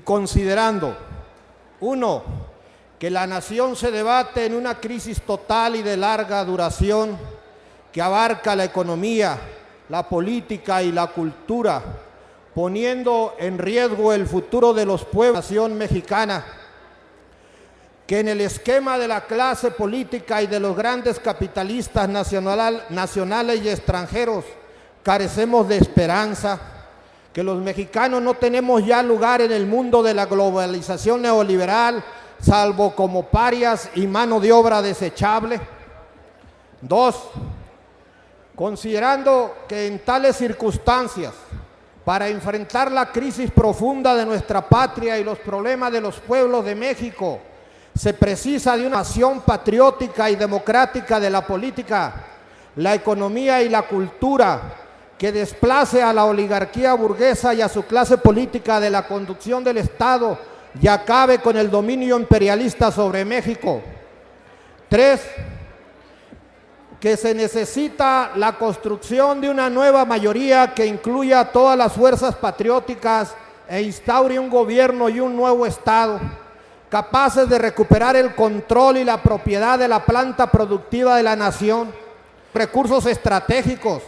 considerando, uno, que la nación se debate en una crisis total y de larga duración que abarca la economía, la política y la cultura, poniendo en riesgo el futuro de los pueblos de la nación mexicana, que en el esquema de la clase política y de los grandes capitalistas nacionales y extranjeros carecemos de esperanza, que los mexicanos no tenemos ya lugar en el mundo de la globalización neoliberal, salvo como parias y mano de obra desechable. Dos, considerando que en tales circunstancias, para enfrentar la crisis profunda de nuestra patria y los problemas de los pueblos de México, se precisa de una acción patriótica y democrática de la política, la economía y la cultura, que desplace a la oligarquía burguesa y a su clase política de la conducción del Estado y acabe con el dominio imperialista sobre México. Tres, que se necesita la construcción de una nueva mayoría que incluya a todas las fuerzas patrióticas e instaure un gobierno y un nuevo Estado, capaces de recuperar el control y la propiedad de la planta productiva de la nación, recursos estratégicos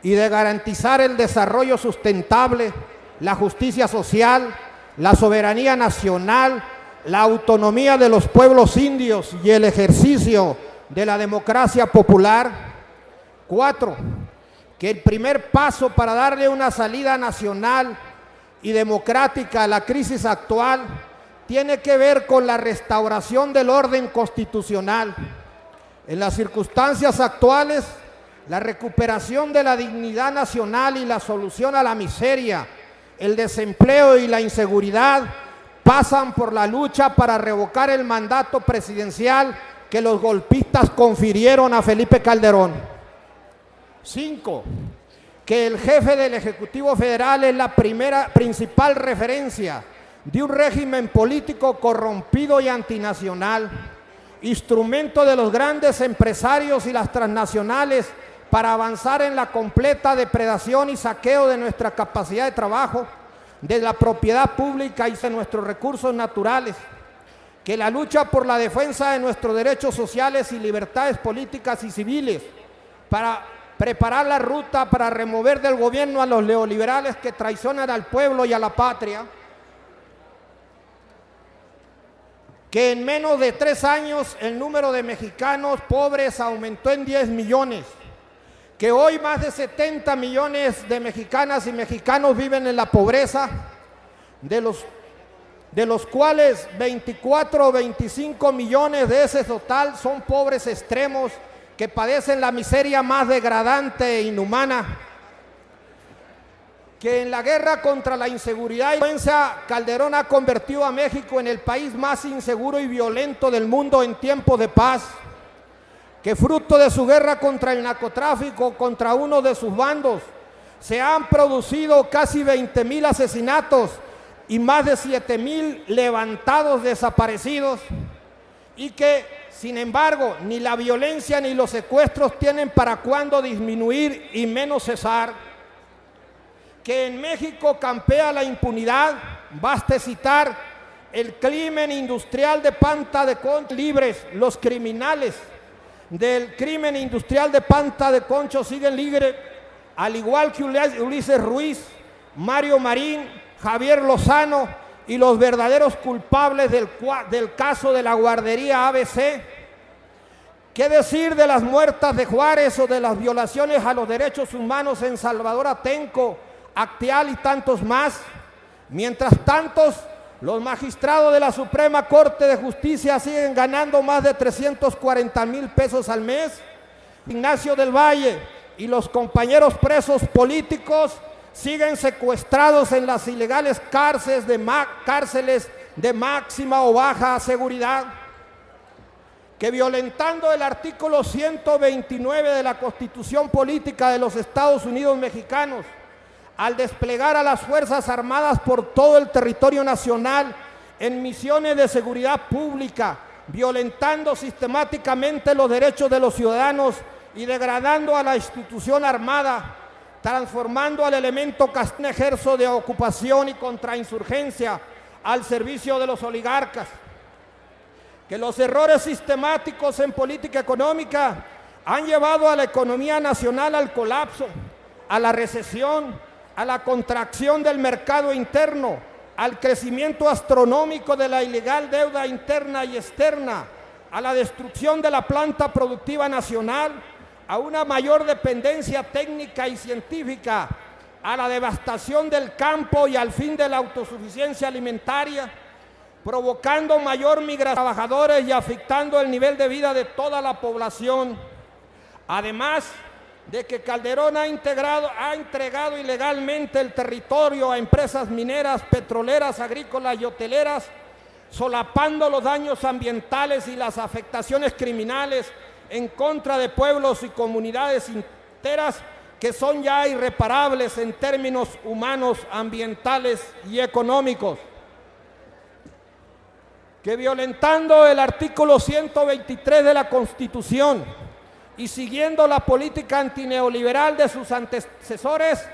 y de garantizar el desarrollo sustentable, la justicia social, la soberanía nacional, la autonomía de los pueblos indios y el ejercicio de la democracia popular. Cuatro, que el primer paso para darle una salida nacional y democrática a la crisis actual tiene que ver con la restauración del orden constitucional. En las circunstancias actuales, la recuperación de la dignidad nacional y la solución a la miseria, el desempleo y la inseguridad pasan por la lucha para revocar el mandato presidencial que los golpistas confirieron a Felipe Calderón. 5. Que el jefe del Ejecutivo Federal es la principal referencia de un régimen político corrompido y antinacional, instrumento de los grandes empresarios y las transnacionales para avanzar en la completa depredación y saqueo de nuestra capacidad de trabajo, de la propiedad pública y de nuestros recursos naturales. Que la lucha por la defensa de nuestros derechos sociales y libertades políticas y civiles para preparar la ruta para remover del gobierno a los neoliberales que traicionan al pueblo y a la patria. Que en menos de 3 años el número de mexicanos pobres aumentó en 10 millones, que hoy más de 70 millones de mexicanas y mexicanos viven en la pobreza, de los cuales 24 o 25 millones de ese total son pobres extremos que padecen la miseria más degradante e inhumana. Que en la guerra contra la inseguridad y violencia, Calderón ha convertido a México en el país más inseguro y violento del mundo en tiempos de paz. Que fruto de su guerra contra el narcotráfico, contra uno de sus bandos, se han producido casi 20,000 asesinatos y más de 7,000 levantados desaparecidos, y que, sin embargo, ni la violencia ni los secuestros tienen para cuándo disminuir y menos cesar. Que en México campea la impunidad, baste citar el crimen industrial de Panta de Concho libres, los criminales del crimen industrial de Panta de Concho siguen libres, al igual que Ulises Ruiz, Mario Marín, Javier Lozano y los verdaderos culpables del caso de la guardería ABC. ¿Qué decir de las muertas de Juárez o de las violaciones a los derechos humanos en Salvador Atenco, Acteal y tantos más? Mientras tanto, los magistrados de la Suprema Corte de Justicia siguen ganando más de 340,000 pesos al mes. Ignacio del Valle y los compañeros presos políticos siguen secuestrados en las ilegales cárceles de máxima o baja seguridad. Que violentando el artículo 129 de la Constitución Política de los Estados Unidos Mexicanos, al desplegar a las Fuerzas Armadas por todo el territorio nacional en misiones de seguridad pública, violentando sistemáticamente los derechos de los ciudadanos y degradando a la institución armada, transformando al elemento ejército de ocupación y contrainsurgencia, al servicio de los oligarcas, que los errores sistemáticos en política económica han llevado a la economía nacional al colapso, a la recesión, a la contracción del mercado interno, al crecimiento astronómico de la ilegal deuda interna y externa, a la destrucción de la planta productiva nacional, a una mayor dependencia técnica y científica, a la devastación del campo y al fin de la autosuficiencia alimentaria, provocando mayor migración de trabajadores y afectando el nivel de vida de toda la población. Además de que Calderón ha entregado ilegalmente el territorio a empresas mineras, petroleras, agrícolas y hoteleras, solapando los daños ambientales y las afectaciones criminales en contra de pueblos y comunidades enteras que son ya irreparables en términos humanos, ambientales y económicos. Que violentando el artículo 123 de la Constitución y siguiendo la política antineoliberal de sus antecesores,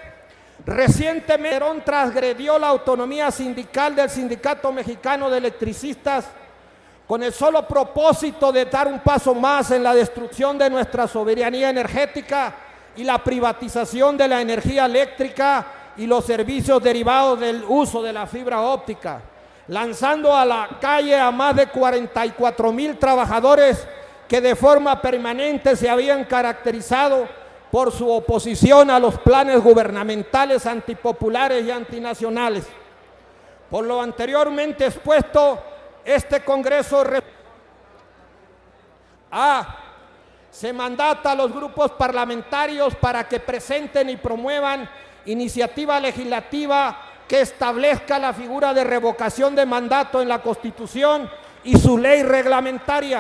recientemente Calderón transgredió la autonomía sindical del Sindicato Mexicano de Electricistas con el solo propósito de dar un paso más en la destrucción de nuestra soberanía energética y la privatización de la energía eléctrica y los servicios derivados del uso de la fibra óptica, lanzando a la calle a más de 44,000 trabajadores que de forma permanente se habían caracterizado por su oposición a los planes gubernamentales antipopulares y antinacionales. Por lo anteriormente expuesto, este Congreso se mandata a los grupos parlamentarios para que presenten y promuevan iniciativa legislativa que establezca la figura de revocación de mandato en la Constitución y su ley reglamentaria.